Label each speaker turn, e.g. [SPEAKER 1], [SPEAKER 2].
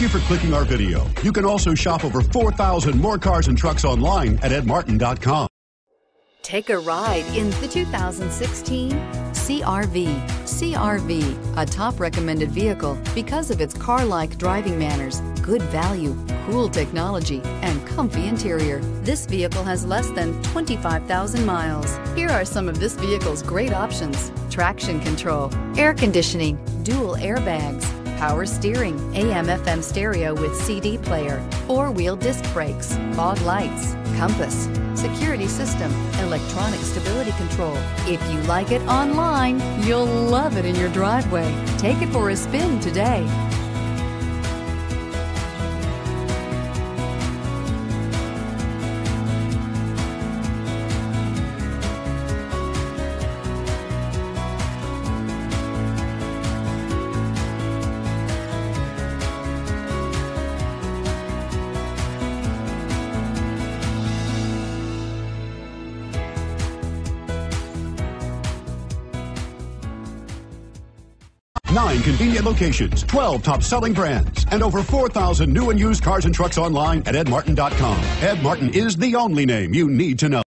[SPEAKER 1] you for clicking our video. You can also shop over 4,000 more cars and trucks online at edmartin.com.
[SPEAKER 2] Take a ride in the 2016 CR-V. CR-V, a top recommended vehicle because of its car-like driving manners, good value, cool technology, and comfy interior. This vehicle has less than 25,000 miles. Here are some of this vehicle's great options: traction control, air conditioning, dual airbags, power steering, AM/FM stereo with CD player, four-wheel disc brakes, fog lights, compass, security system, electronic stability control. If you like it online, you'll love it in your driveway. Take it for a spin today.
[SPEAKER 1] Nine convenient locations, 12 top-selling brands, and over 4,000 new and used cars and trucks online at edmartin.com. Ed Martin is the only name you need to know.